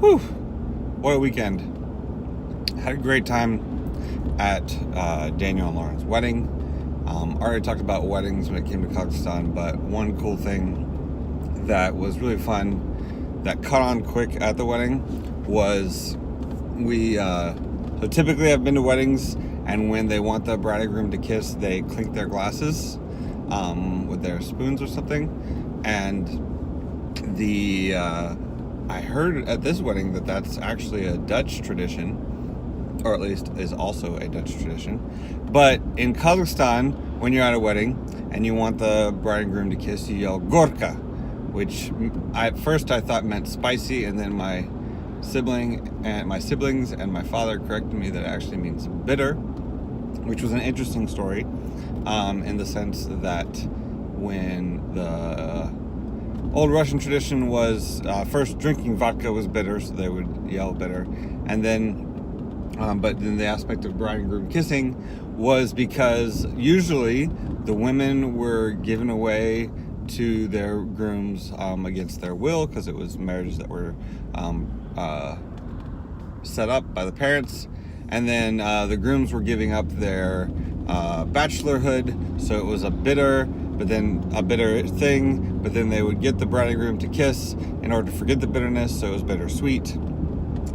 Whew, what a weekend. Had a great time at Daniel and Lauren's wedding. Already talked about weddings when it came to Kazakhstan, but one cool thing that was really fun that caught on quick at the wedding was so typically I've been to weddings, and when they want the bride and groom to kiss, they clink their glasses with their spoons or something. And I heard at this wedding that that's actually a Dutch tradition, or at least is also a Dutch tradition. But in Kazakhstan, when you're at a wedding and you want the bride and groom to kiss, you yell Gorka, which at first I thought meant spicy, and then my siblings and my father corrected me that it actually means bitter, which was an interesting story, in the sense that when the old Russian tradition was first drinking vodka was bitter, so they would yell bitter, and then but then the aspect of bride and groom kissing was because usually the women were given away to their grooms against their will, because it was marriages that were set up by the parents, and then the grooms were giving up their bachelorhood, so it was a bitter thing, but then they would get the bride and groom to kiss in order to forget the bitterness, so it was bittersweet.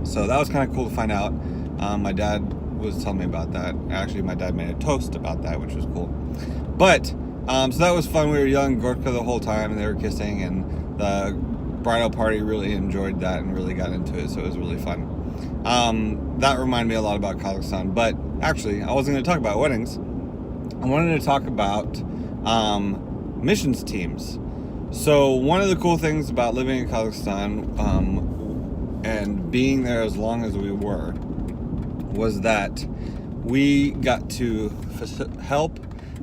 So that was kind of cool to find out. My dad was telling me about that. Actually, my dad made a toast about that, which was cool. But so that was fun. We were yelling Gorka the whole time, and they were kissing, and the bridal party really enjoyed that and really got into it, so it was really fun. That reminded me a lot about Kazakhstan, but actually I wasn't going to talk about weddings. I wanted to talk about missions teams. So one of the cool things about living in Kazakhstan and being there as long as we were was that we got to help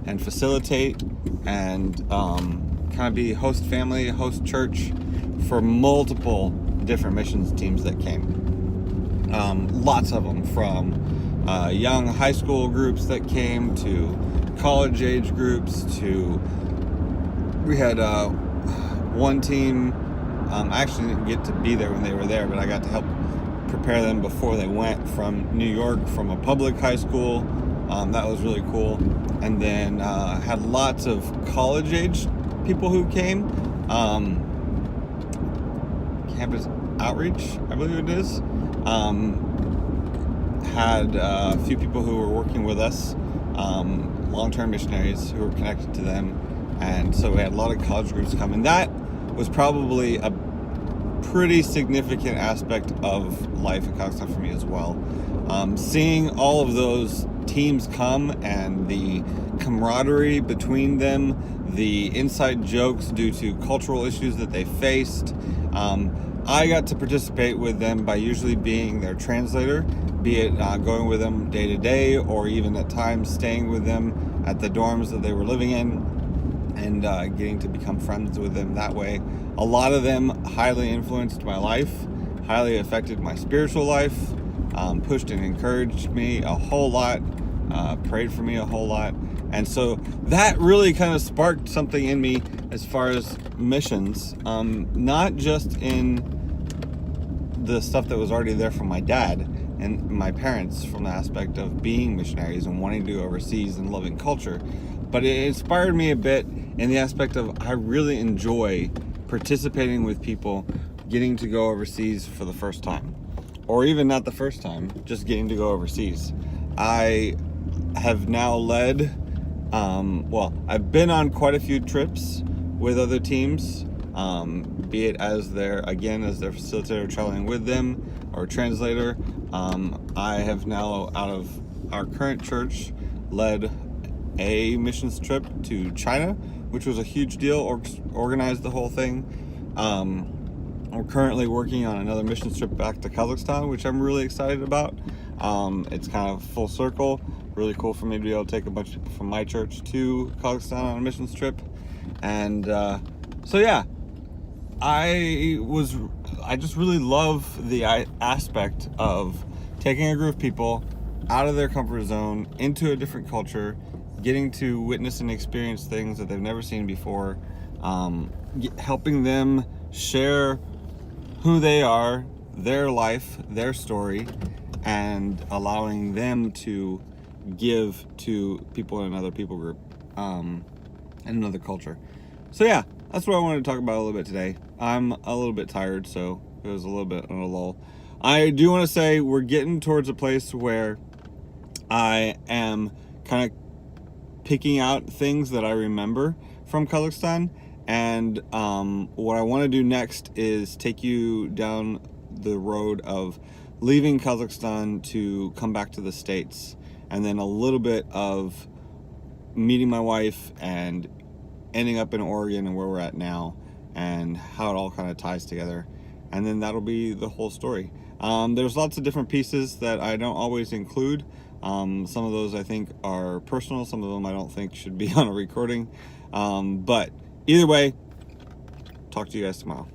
and facilitate and kind of be host family, host church for multiple different missions teams that came. Lots of them, from young high school groups that came to college age groups to, we had one team, I actually didn't get to be there when they were there, but I got to help prepare them before they went, from New York, from a public high school. That was really cool. And then had lots of college age people who came. Campus outreach, I believe it is. Had a few people who were working with us, long-term missionaries who were connected to them, and so we had a lot of college groups come, and that was probably a pretty significant aspect of life in Kazakhstan for me as well. Seeing all of those teams come and the camaraderie between them, the inside jokes due to cultural issues that they faced. I got to participate with them by usually being their translator, be it going with them day to day, or even at times staying with them at the dorms that they were living in, and getting to become friends with them that way. A lot of them highly influenced my life, highly affected my spiritual life, pushed and encouraged me a whole lot, prayed for me a whole lot. And so that really kind of sparked something in me as far as missions, not just in the stuff that was already there from my dad and my parents, from the aspect of being missionaries and wanting to go overseas and loving culture, but it inspired me a bit in the aspect of I really enjoy participating with people getting to go overseas for the first time, or even not the first time, just getting to go overseas. I have now led, I've been on quite a few trips with other teams, be it as their facilitator traveling with them or translator. I have now, out of our current church, led a missions trip to China, which was a huge deal, organized the whole thing. We're currently working on another missions trip back to Kazakhstan, which I'm really excited about. It's kind of full circle, really cool for me to be able to take a bunch of people from my church to Kazakhstan on a missions trip. And so yeah, I just really love the aspect of taking a group of people out of their comfort zone into a different culture, getting to witness and experience things that they've never seen before, helping them share who they are, their life, their story, and allowing them to give to people in another people group, and another culture. So yeah, that's what I wanted to talk about a little bit today. I'm a little bit tired, so it was a little bit on a lull. I do want to say we're getting towards a place where I am kind of picking out things that I remember from Kazakhstan, and what I want to do next is take you down the road of leaving Kazakhstan to come back to the States, and then a little bit of meeting my wife and ending up in Oregon and where we're at now, and how it all kind of ties together. And then that'll be the whole story. There's lots of different pieces that I don't always include. Some of those I think are personal, some of them I don't think should be on a recording. But either way, talk to you guys tomorrow.